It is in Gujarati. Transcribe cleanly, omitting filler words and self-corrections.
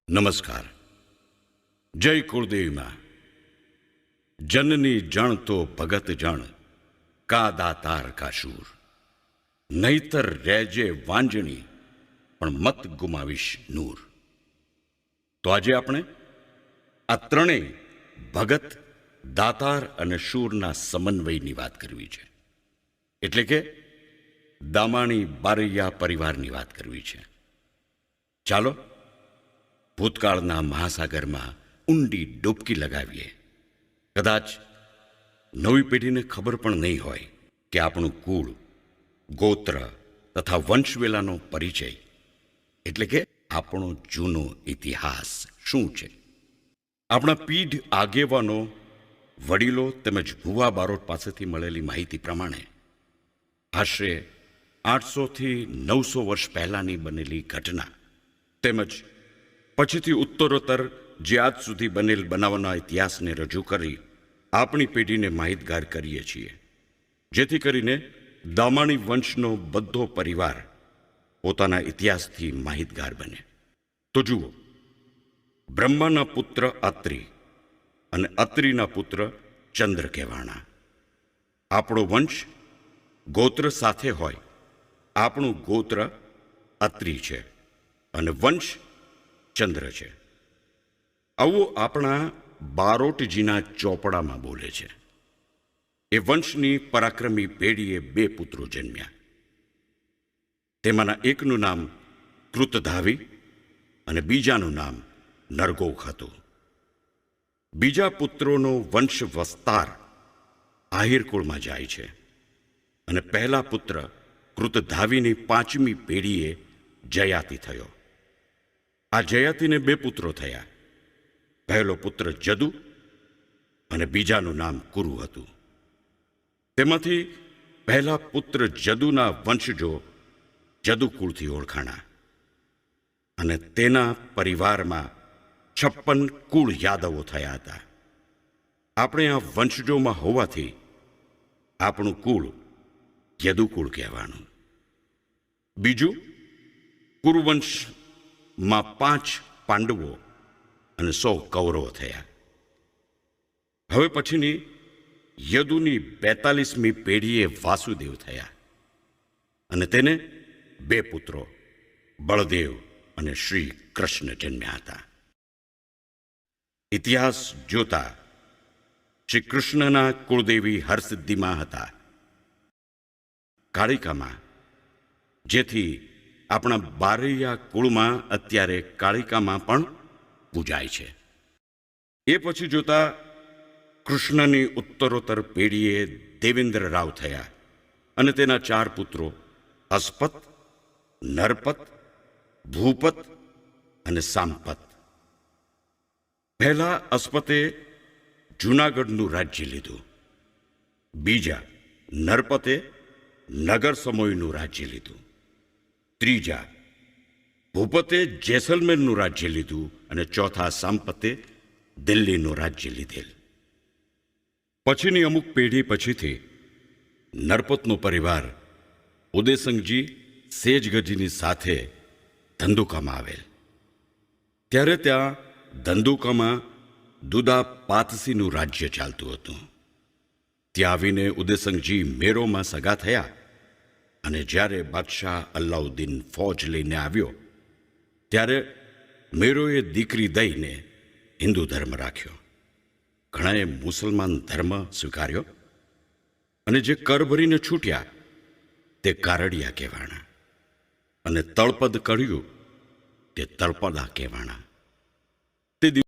નમસ્કાર. જય કુળદેવીમાં. જનની જણ તો ભગત જણ, કા દાતાર કા શૂર. નહીતર રહેજે વાંજણી, પણ મત ગુમાવીશ નૂર. તો આજે આપણે આ ત્રણેય ભગત, દાતાર અને શૂરના સમન્વયની વાત કરવી છે. એટલે કે દામાણી બારૈયા પરિવારની વાત કરવી છે. ચાલો ભૂતકાળના મહાસાગરમાં ઊંડી ડૂબકી લગાવીએ. કદાચ નવી પેઢીને ખબર પણ નહીં હોય કે આપણું કુળ, ગોત્ર તથા વંશવેલાનો પરિચય એટલે કે આપણો જૂનો ઇતિહાસ શું છે. આપણા પીઢ આગેવાનો, વડીલો તેમજ ભુવા બારોટ પાસેથી મળેલી માહિતી પ્રમાણે આશરે 800 થી 900 વર્ષ પહેલાંની બનેલી ઘટના તેમજ પછીથી ઉત્તરોત્તર જે આજ સુધી બનેલ બનાવના ઇતિહાસને રજૂ કરી આપણી પેઢીને માહિતગાર કરીએ છીએ, જેથી કરીને દામાણી વંશનો બધો પરિવાર પોતાના ઇતિહાસથી માહિતગાર બને. તો જુઓ, બ્રહ્માના પુત્ર અત્રિ અને અત્રિના પુત્ર ચંદ્ર કહેવાણા. આપણો વંશ ગોત્ર સાથે હોય. આપણું ગોત્ર અત્રિ છે અને વંશ ચંદ્ર છે. આવું આપણા બારોટજીના ચોપડામાં બોલે છે. એ વંશની પરાક્રમી પેઢીએ 2 પુત્રો જન્મ્યા. તેમાંના એકનું નામ કૃતધાવી અને બીજાનું નામ નરગોક હતું. બીજા પુત્રોનો વંશ વસ્તાર આહિર કુળમાં જાય છે અને પહેલા પુત્ર કૃતધાવીની 5મી પેઢીએ જયાતિ થયો. આ જયાતિને 2 પુત્રો થયા. પહેલો પુત્ર જદુ અને બીજાનું નામ કુરુ હતું. તેમાંથી પહેલા પુત્ર જદુના વંશજો જદુકુળથી ઓળખાણા અને તેના પરિવારમાં 56 કુળ યાદવો થયા હતા. આપણે આ વંશજોમાં હોવાથી આપણું કુળ યદુકુળ કહેવાનું. બીજું, કુરુવંશમાં 5 પાંડવો અને 100 કૌરવો થયા. હવે પછીની યદુની 42મી પેઢીએ વાસુદેવ થયા અને તેને 2 પુત્રો બળદેવ અને શ્રી કૃષ્ણ જન્મ્યા હતા. ઇતિહાસ જોતા શ્રી કૃષ્ણના કુળદેવી હરસિદ્ધિમાં હતા, કાળિકામાં, જેથી આપણા બારૈયા કુળમાં અત્યારે કાળિકામાં પણ પૂજાય છે. એ પછી જોતા કૃષ્ણની ઉત્તરોત્તર પેઢીએ દેવેન્દ્ર રાવ થયા અને તેના 4 પુત્રો અસ્પત, નરપત, ભૂપત અને સાંપત. પહેલા અસ્પતે જૂનાગઢનું રાજ્ય લીધું. બીજા નરપતે નગર સમોયનું રાજ્ય લીધું. ત્રીજા ભૂપતે જેસલમેરનું રાજ્ય લીધું અને ચોથા સાંપતે દિલ્હીનું રાજ્ય લીધેલ. પછીની અમુક પેઢી પછીથી નરપતનો પરિવાર ઉદયસંગજી સેજગજીની સાથે ધંધુકામાં આવેલ. ત્યારે ત્યાં ધંધુકામાં દુદા પાતસીનું રાજ્ય ચાલતું હતું. ત્યાં આવીને ઉદયસંગજી મેરોમાં સગા થયા અને જ્યારે બાદશાહ અલ્લાઉદ્દીન ફૌજ લઈને આવ્યો ત્યારે મેરોએ દીકરી દઈને હિન્દુ ધર્મ રાખ્યો. ઘણાએ મુસલમાન ધર્મ સ્વીકાર્યો અને જે કર ભરીને છૂટ્યા તે કારડિયા કહેવાણા અને તળપદ કર્યું તે તળપદા કહેવાણા.